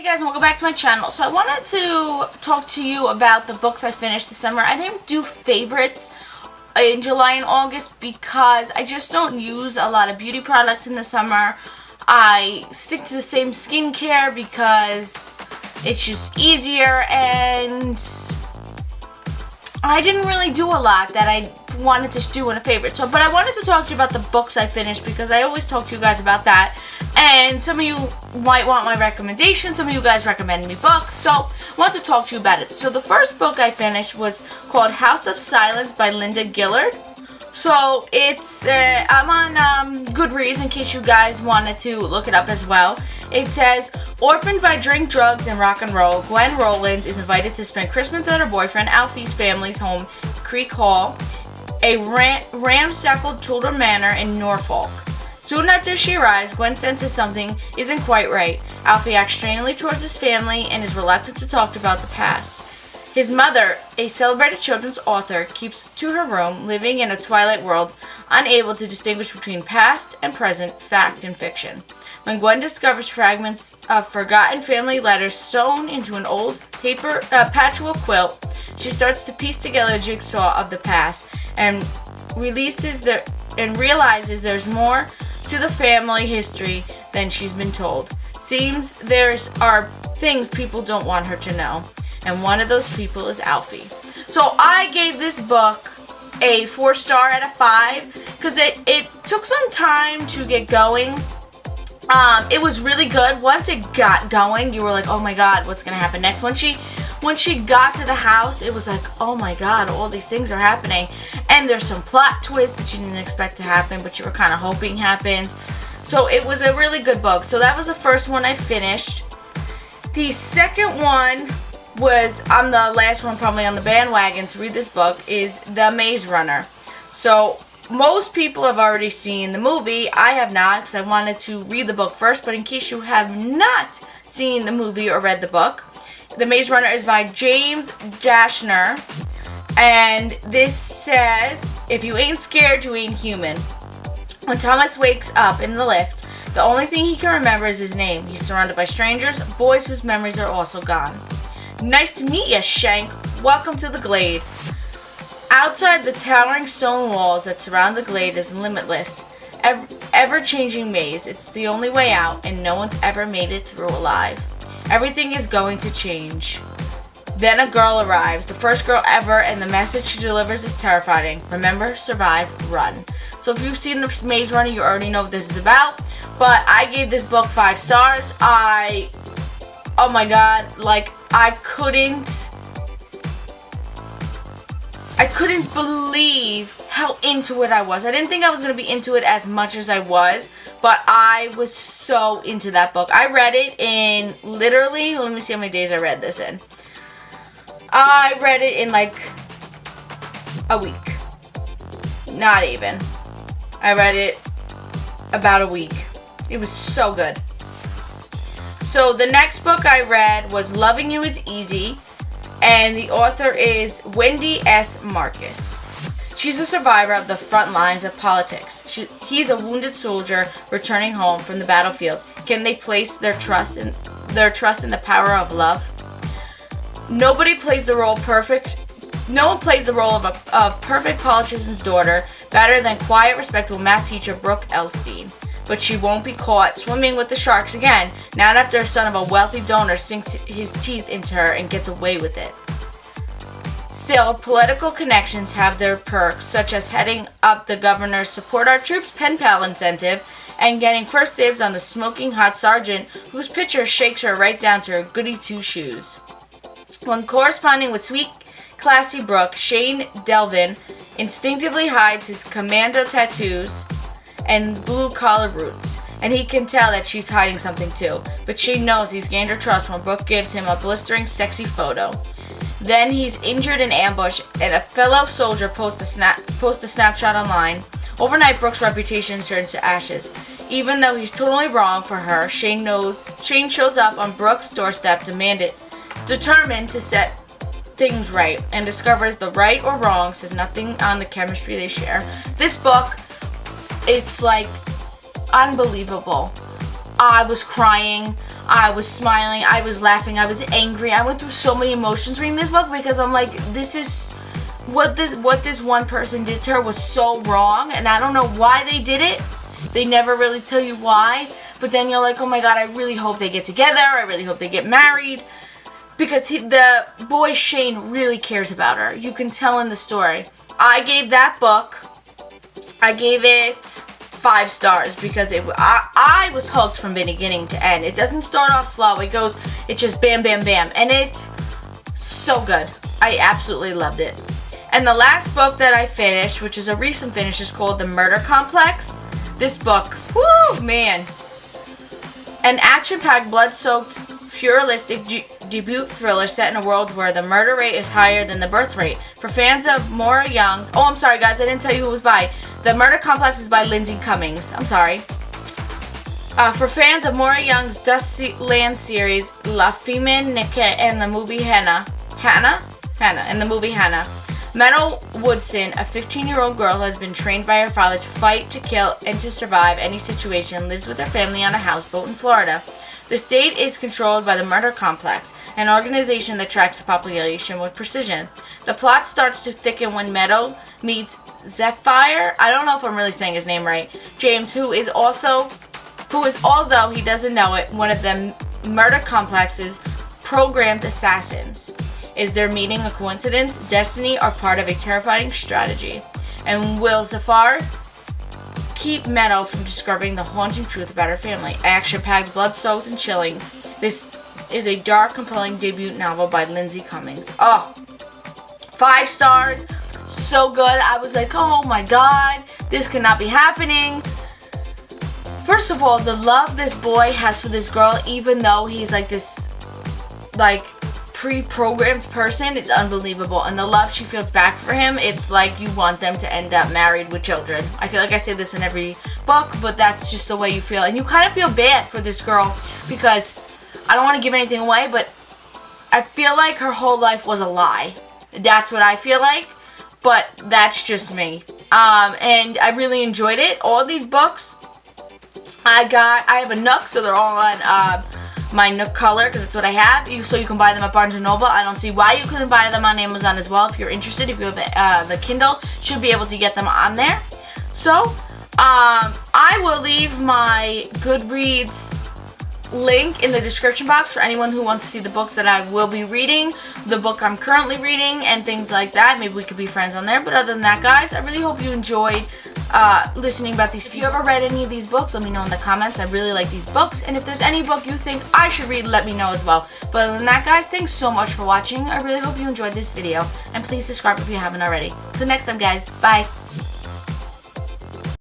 guys, and welcome back to my channel. So I wanted to talk to you about the books I finished this summer. I didn't do favorites in July and August because I just don't use a lot of beauty products in the summer. I stick to the same skincare because it's just easier, and I didn't really do a lot that I wanted to do in a favorite. But I wanted to talk to you about the books I finished because I always talk to you guys about that. And some of you might want my recommendations. Some of you guys recommend me books. So I want to talk to you about it. So the first book I finished was called House of Silence by Gillard. So it's, I'm on Goodreads in case you guys wanted to look it up as well. It says, orphaned by drink, drugs, and rock and roll, Gwen Rowland is invited to spend Christmas at her boyfriend Alfie's family's home, Creek Hall, a ramshackle Tudor manor in Norfolk. Soon after she arrives, Gwen senses something isn't quite right. Alfie acts strangely towards his family and is reluctant to talk about the past. His mother, a celebrated children's author, keeps to her room, living in a twilight world, unable to distinguish between past and present, fact and fiction. When Gwen discovers fragments of forgotten family letters sewn into an old paper patchwork quilt, she starts to piece together a jigsaw of the past and realizes there's more to the family history than she's been told. Seems there are things people don't want her to know, and one of those people is Alfie. So I gave this book a 4-star out of 5 because it took some time to get going. It was really good. Once it got going, you were like, oh my god, what's gonna happen next? When she got to the house, it was like, oh my god, all these things are happening. And there's some plot twists that you didn't expect to happen, but you were kind of hoping happened. So it was a really good book. So that was the first one I finished. The second one was, I'm the last one probably on the bandwagon to read this book, is The Maze Runner. So most people have already seen the movie. I have not because I wanted to read the book first. But in case you have not seen the movie or read the book, The Maze Runner is by James Dashner. And this says, if you ain't scared, you ain't human. When Thomas wakes up in the lift, the only thing he can remember is his name. He's surrounded by strangers, boys whose memories are also gone. Nice to meet you, Shank. Welcome to the Glade. Outside, the towering stone walls that surround the Glade is limitless, ever-changing maze. It's the only way out, and no one's ever made it through alive. Everything is going to change. Then a girl arrives, the first girl ever, and the message she delivers is terrifying. Remember, survive, run. So if you've seen The Maze Runner, you already know what this is about. But I gave this book 5 stars. Oh my god, like, I couldn't believe how into it I was. I didn't think I was going to be into it as much as I was, but I was so into that book. I read it in literally, let me see how many days I read this in. I read it in like a week. Not even. I read it about a week. It was so good. So the next book I read was Loving You Is Easy, and the author is Wendy S. Marcus. She's a survivor of the front lines of politics. He's a wounded soldier returning home from the battlefield. Can they place their trust in the power of love? No one plays the role of perfect politician's daughter better than quiet, respectable math teacher Brooke Elstein. But she won't be caught swimming with the sharks again, not after a son of a wealthy donor sinks his teeth into her and gets away with it. Still, political connections have their perks, such as heading up the governor's Support Our Troops pen pal incentive and getting first dibs on the smoking hot sergeant whose picture shakes her right down to her goody two-shoes. When corresponding with sweet, classy Brooke, Shane Delvin instinctively hides his commando tattoos and blue-collar roots, and he can tell that she's hiding something too. But Shane knows he's gained her trust when Brooke gives him a blistering, sexy photo. Then he's injured in ambush, and a fellow soldier posts a snapshot online. Overnight, Brooke's reputation turns to ashes. Even though he's totally wrong for her, Shane shows up on Brooke's doorstep, determined to set things right, and discovers the right or wrong says nothing on the chemistry they share. This book, it's like unbelievable. I was crying. I was smiling, I was laughing, I was angry. I went through so many emotions reading this book because I'm like, this is what this one person did to her was so wrong, and I don't know why they did it. They never really tell you why, but then you're like, oh my god, I really hope they get together. I really hope they get married, because the boy Shane really cares about her. You can tell in the story. I gave that book, I gave it 5 stars because I was hooked from beginning to end. It doesn't start off slow. It's just bam, bam, bam. And it's so good. I absolutely loved it. And the last book that I finished, which is a recent finish, is called The Murder Complex. This book, whoo, man. An action-packed, blood-soaked, surrealistic debut thriller set in a world where the murder rate is higher than the birth rate. For fans of Maura Young's... Oh, I'm sorry, guys. I didn't tell you who it was by. The Murder Complex is by Lindsay Cummings. I'm sorry. For fans of Maura Young's Dustland series, La Femme Nikki, and the movie Hannah. And the movie Hannah. Meadow Woodson, a 15-year-old girl who has been trained by her father to fight, to kill, and to survive any situation, lives with her family on a houseboat in Florida. The state is controlled by the Murder Complex, an organization that tracks the population with precision. The plot starts to thicken when Meadow meets Zephyr, I don't know if I'm really saying his name right, James, who is, although he doesn't know it, one of the Murder Complex's programmed assassins. Is their meeting a coincidence, destiny, or part of a terrifying strategy? And will Zephyr keep Meadow from discovering the haunting truth about her family? Action-packed, blood-soaked, and chilling. This is a dark, compelling debut novel by Lindsay Cummings. Oh, 5 stars. So good. I was like, oh my god, this cannot be happening. First of all, the love this boy has for this girl, even though he's like this, like, pre-programmed person, it's unbelievable. And the love she feels back for him, it's like you want them to end up married with children. I feel like I say this in every book, but that's just the way you feel. And you kind of feel bad for this girl because I don't want to give anything away, but I feel like her whole life was a lie. That's what I feel like, but that's just me. And I really enjoyed it. All these books I have a Nook, so they're all on my Nook color, because that's what I have. So you can buy them at Barnes & Noble. I don't see why you couldn't buy them on Amazon as well. If you're interested, if you have the Kindle, should be able to get them on there. So I will leave my Goodreads link in the description box for anyone who wants to see the books that I will be reading, the book I'm currently reading, and things like that. Maybe we could be friends on there. But other than that, guys, I really hope you enjoyed listening about these. If you ever read any of these books, let me know in the comments. I really like these books, and if there's any book you think I should read, let me know as well. But other than that, guys, thanks so much for watching. I really hope you enjoyed this video, and please subscribe if you haven't already. Till next time, guys, bye.